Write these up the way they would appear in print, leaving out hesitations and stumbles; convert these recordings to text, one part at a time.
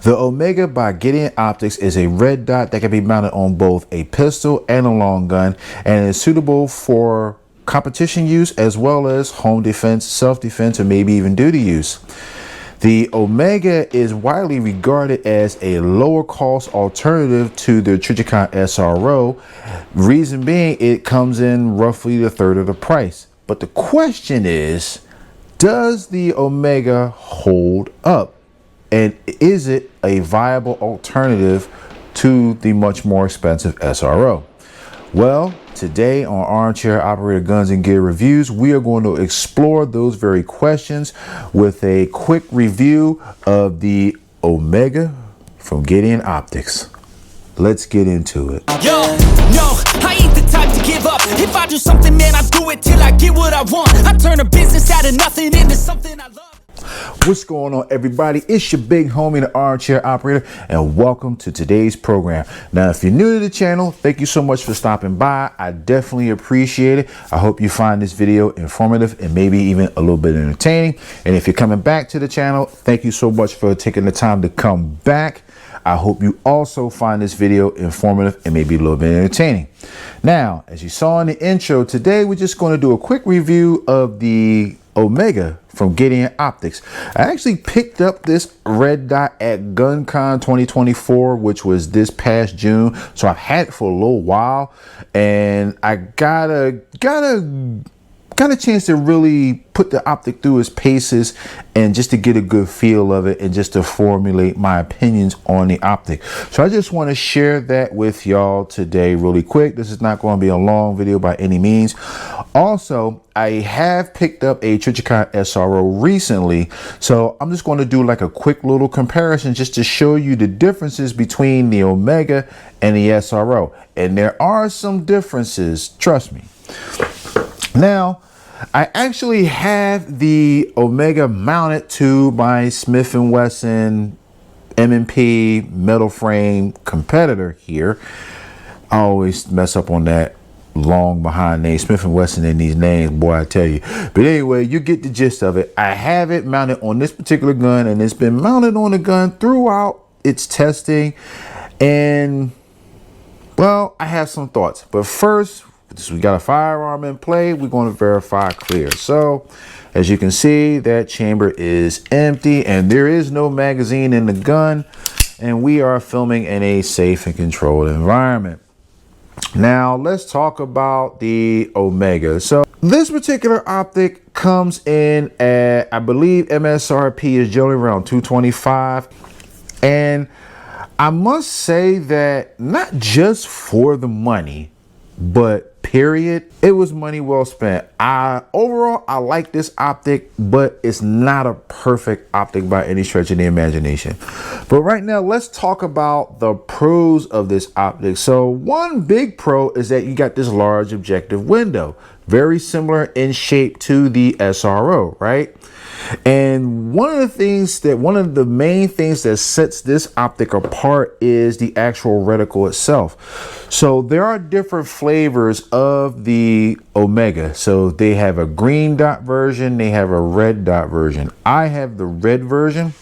The Omega by Gideon Optics is a red dot that can be mounted on both a pistol and a long gun, and is suitable for competition use as well as home defense, self-defense, or maybe even duty use. The Omega is widely regarded as a lower cost alternative to the Trijicon SRO. Reason being, it comes in roughly a third of the price. But the question is, does the Omega hold up? And is it a viable alternative to the much more expensive SRO? Well, today on Armchair Operator Guns and Gear Reviews, we are going to explore those very questions with a quick review of the Omega from Gideon Optics. Let's get into it. Yo, no, I ain't the type to give up. If I do something, man, I do it till I get what I want. I turn a business out of nothing into something I love. What's going on, everybody? It's your big homie, the Armchair Operator, and welcome to today's program. Now, if you're new to the channel, thank you so much for stopping by. I definitely appreciate it. I hope you find this video informative and maybe even a little bit entertaining. And if you're coming back to the channel, thank you so much for taking the time to come back. I hope you also find this video informative and maybe a little bit entertaining. Now, as you saw in the intro, today we're just going to do a quick review of the Omega from Gideon Optics. I actually picked up this red dot at GunCon 2024, which was this past June. So I've had it for a little while, and I got a chance to really put the optic through its paces and just to get a good feel of it and just to formulate my opinions on the optic. So I just want to share that with y'all today really quick. This is not going to be a long video by any means. Also, I have picked up a Trijicon SRO recently, so I'm just going to do like a quick little comparison just to show you the differences between the Omega and the SRO. And there are some differences, trust me. Now, I actually have the Omega mounted to my Smith & Wesson M&P metal frame competitor here. I always mess up on that long behind name. Smith & Wesson in these names, boy, I tell you. But anyway, you get the gist of it. I have it mounted on this particular gun, and it's been mounted on the gun throughout its testing. And, well, I have some thoughts. But first, we got a firearm in play. We're going to verify clear. So as you can see, that chamber is empty and there is no magazine in the gun, and we are filming in a safe and controlled environment. Now let's talk about the Omega. So this particular optic comes in at, I believe MSRP is generally around $225, and I must say that not just for the money, but period, it was money well spent. Overall, I like this optic, but it's not a perfect optic by any stretch of the imagination. But right now, let's talk about the pros of this optic. So one big pro is that you got this large objective window, very similar in shape to the SRO, right? And one of the main things that sets this optic apart is the actual reticle itself. So there are different flavors of the Omega. So they have a green dot version, they have a red dot version. I have the red version,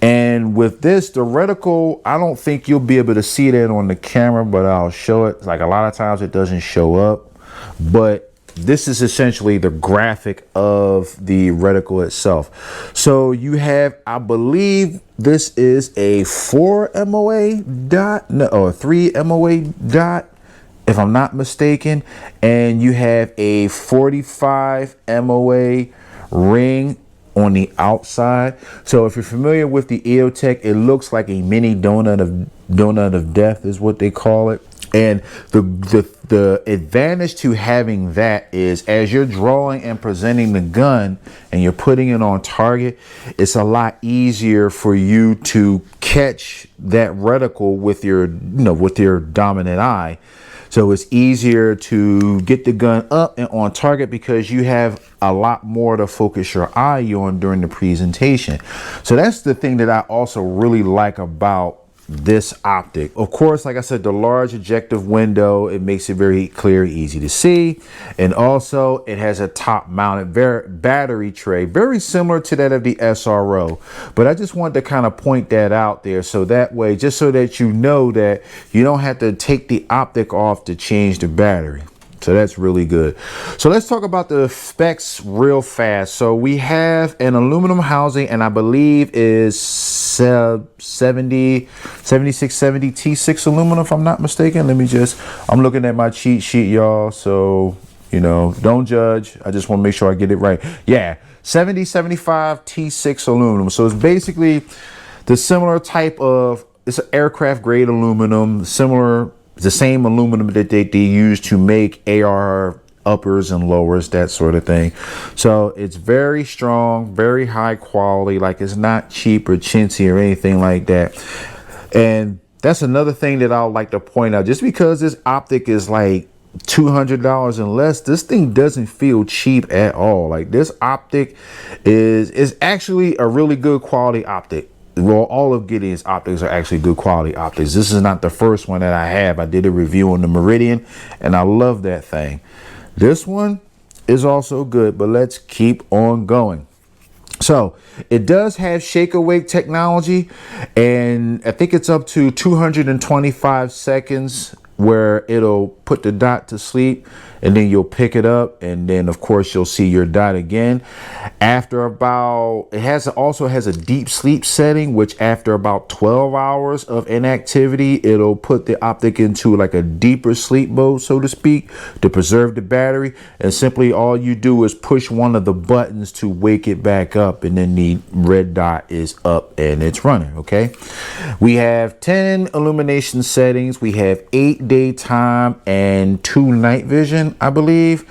and with this, the reticle, I don't think you'll be able to see that on the camera, but I'll show it. Like a lot of times it doesn't show up, but this is essentially the graphic of the reticle itself. So you have, I believe this is a 4 MOA dot, no, or 3 MOA dot, if I'm not mistaken. And you have a 45 MOA ring on the outside. So if you're familiar with the EOTech, it looks like a mini donut of death is what they call it. And the advantage to having that is, as you're drawing and presenting the gun and you're putting it on target, it's a lot easier for you to catch that reticle with your dominant eye. So it's easier to get the gun up and on target because you have a lot more to focus your eye on during the presentation. So that's the thing that I also really like about this optic. Of course, like I said, the large ejective window, it makes it very clear, easy to see. And also it has a top mounted battery tray, very similar to that of the SRO. But I just wanted to kind of point that out there, so that way, just so that you know that you don't have to take the optic off to change the battery. So that's really good. So let's talk about the specs real fast. So we have an aluminum housing, and I believe is 7670 T6 aluminum, if I'm not mistaken. I'm looking at my cheat sheet, y'all. So, you know, don't judge. I just want to make sure I get it right. Yeah, 7075 T6 aluminum. So it's basically the similar type of, it's an aircraft grade aluminum, the same aluminum that they use to make AR uppers and lowers, that sort of thing. So it's very strong, very high quality. Like, it's not cheap or chintzy or anything like that. And that's another thing that I would like to point out. Just because this optic is like $200 and less, this thing doesn't feel cheap at all. Like, this optic is actually a really good quality optic. Well, all of Gideon's optics are actually good quality optics. This is not the first one that I have. I did a review on the Meridian, and I love that thing. This one is also good, but let's keep on going. So it does have shake awake technology, and I think it's up to 225 seconds where it'll put the dot to sleep, and then you'll pick it up, and then of course you'll see your dot again. After about, also has a deep sleep setting, which after about 12 hours of inactivity, it'll put the optic into like a deeper sleep mode, so to speak, to preserve the battery. And simply all you do is push one of the buttons to wake it back up, and then the red dot is up and it's running. Okay, we have 10 illumination settings. We have 8 daytime and 2 night vision, I believe.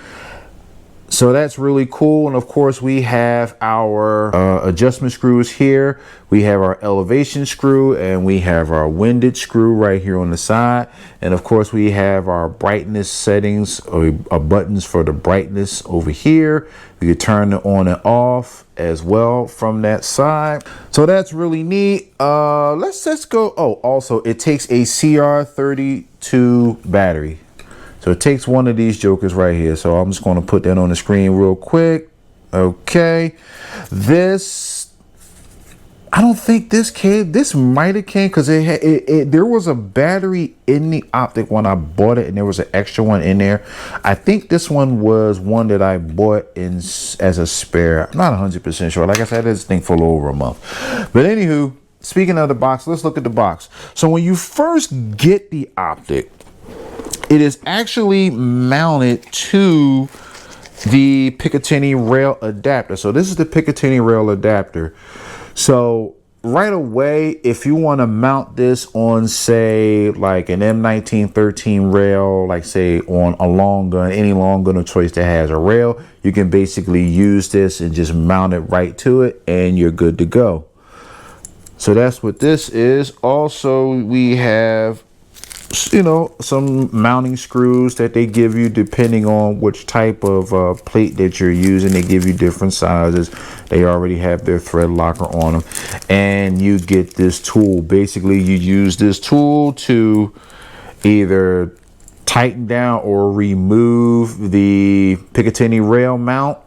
So that's really cool. And of course we have our adjustment screws here. We have our elevation screw, and we have our windage screw right here on the side. And of course we have our brightness settings, or buttons for the brightness over here. You can turn it on and off as well from that side. So that's really neat. Let's go. Oh, also it takes a CR32 battery. So it takes one of these jokers right here. So I'm just going to put that on the screen real quick. Okay. I don't think this might have came, because there was a battery in the optic when I bought it, and there was an extra one in there. I think this one was one that I bought as a spare. I'm not 100% sure. Like I said, I had this thing for a little over a month. But anywho, speaking of the box, let's look at the box. So when you first get the optic, it is actually mounted to the Picatinny rail adapter. So this is the Picatinny rail adapter. So right away, if you want to mount this on, say, like an M1913 rail, like say on a long gun, any long gun of choice that has a rail, you can basically use this and just mount it right to it, and you're good to go. So that's what this is. Also, we have, you know, some mounting screws that they give you depending on which type of plate that you're using. They give you different sizes. They already have their thread locker on them, and you get this tool. Basically, you use this tool to either tighten down or remove the Picatinny rail mount.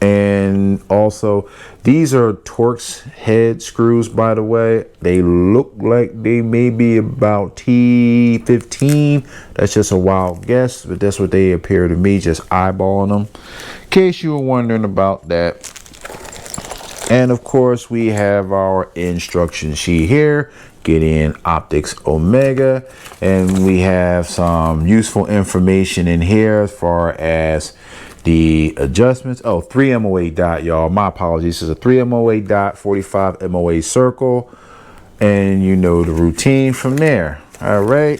And also, these are Torx head screws, by the way. They look like they may be about T15. That's just a wild guess, but that's what they appear to me, just eyeballing them, in case you were wondering about that. And of course, we have our instruction sheet here, Gideon Optics Omega, and we have some useful information in here as far as the adjustments. Oh, 3 MOA dot, y'all. My apologies. This is a 3 MOA dot, 45 MOA circle, and you know the routine from there. All right.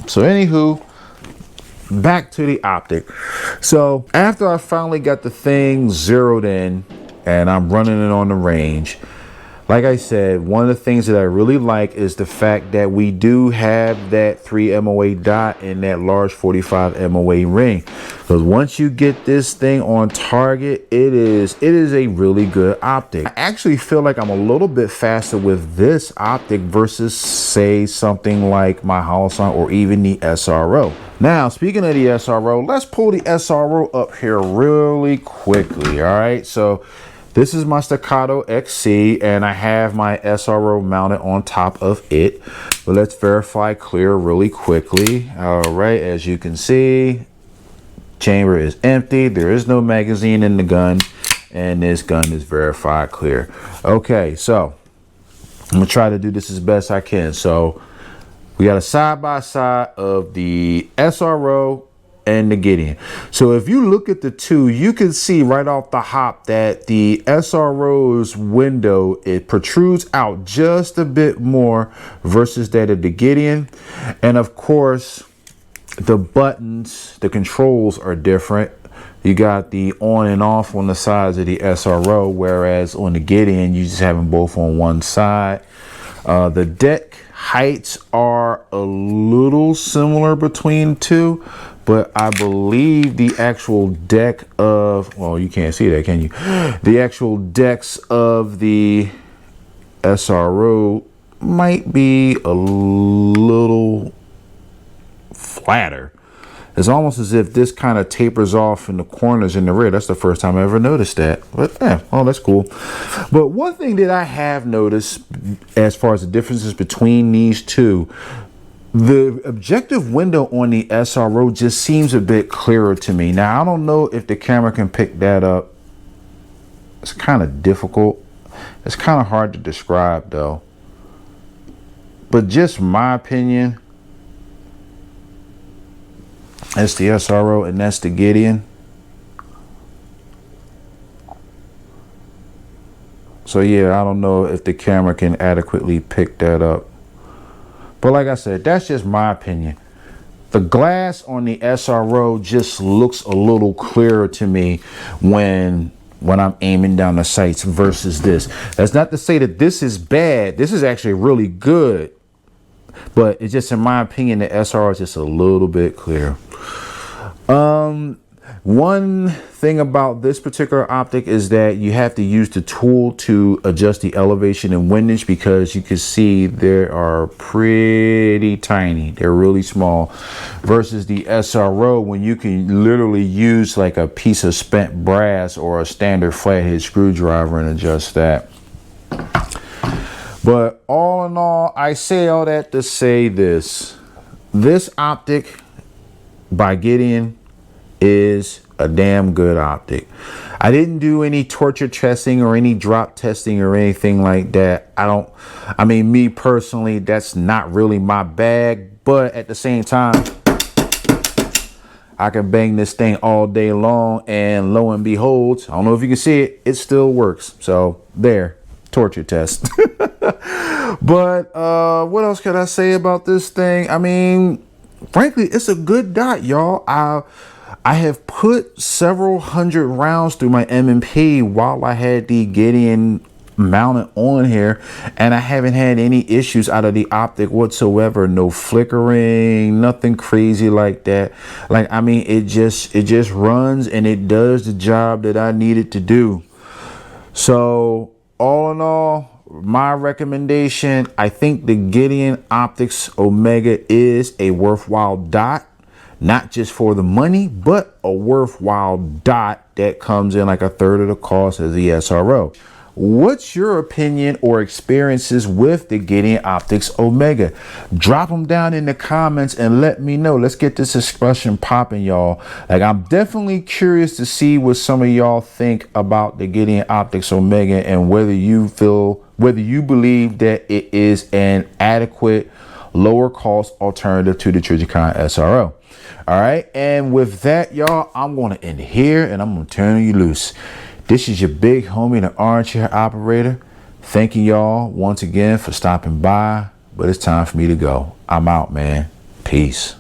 So anywho, back to the optic. So after I finally got the thing zeroed in and I'm running it on the range, Like I said, one of the things that I really like is the fact that we do have that 3 MOA dot and that large 45 MOA ring. Because once you get this thing on target, it is a really good optic. I actually feel like I'm a little bit faster with this optic versus, say, something like my Holosun or even the SRO. Now, speaking of the SRO, let's pull the SRO up here really quickly. All right, so this is my Staccato XC, and I have my SRO mounted on top of it. But let's verify clear really quickly. All right, as you can see, chamber is empty. There is no magazine in the gun, and this gun is verified clear. Okay, so I'm gonna try to do this as best I can. So we got a side-by-side of the SRO and the Gideon. So if you look at the two, you can see right off the hop that the SRO's window, it protrudes out just a bit more versus that of the Gideon. And of course, the buttons, the controls are different. You got the on and off on the sides of the SRO, whereas on the Gideon, you just have them both on one side. The deck heights are a little similar between two, but I believe the actual deck of, well, you can't see that, can you? The actual decks of the SRO might be a little flatter. It's almost as if this kind of tapers off in the corners in the rear. That's the first time I ever noticed that. But yeah, oh, that's cool. But one thing that I have noticed as far as the differences between these two, the objective window on the SRO just seems a bit clearer to me. Now, I don't know if the camera can pick that up. It's kind of difficult. It's kind of hard to describe though. But just my opinion, that's the SRO and that's the Gideon. So yeah, I don't know if the camera can adequately pick that up. But like I said, that's just my opinion. The glass on the SRO just looks a little clearer to me when I'm aiming down the sights versus this. That's not to say that this is bad. This is actually really good. But it's just, in my opinion, the SRO is just a little bit clearer. One thing about this particular optic is that you have to use the tool to adjust the elevation and windage, because you can see they are pretty tiny. They're really small versus the SRO, when you can literally use like a piece of spent brass or a standard flathead screwdriver and adjust that. But all in all, I say all that to say this. This optic by Gideon is a damn good optic. I didn't do any torture testing or any drop testing or anything like that. I mean, me personally, that's not really my bag, but at the same time, I can bang this thing all day long, and lo and behold, I don't know if you can see it, it still works. So there, torture test. But what else can I say about this thing? I mean, frankly, it's a good dot, y'all. I have put several hundred rounds through my M&P while I had the Gideon mounted on here, and I haven't had any issues out of the optic whatsoever. No flickering, nothing crazy like that. Like, I mean, it just runs and it does the job that I need it to do. So all in all, my recommendation, I think the Gideon Optics Omega is a worthwhile dot. Not just for the money, but a worthwhile dot that comes in like a third of the cost of the SRO. What's your opinion or experiences with the Gideon Optics Omega? Drop them down in the comments and let me know. Let's get this discussion popping, y'all. Like, I'm definitely curious to see what some of y'all think about the Gideon Optics Omega, and whether you believe that it is an adequate, lower cost alternative to the Trijicon SRO. All right, and with that, y'all, I'm going to end here and I'm going to turn you loose. This is your big homie, the armchair operator. Thanking y'all once again for stopping by, but it's time for me to go. I'm out, man. Peace.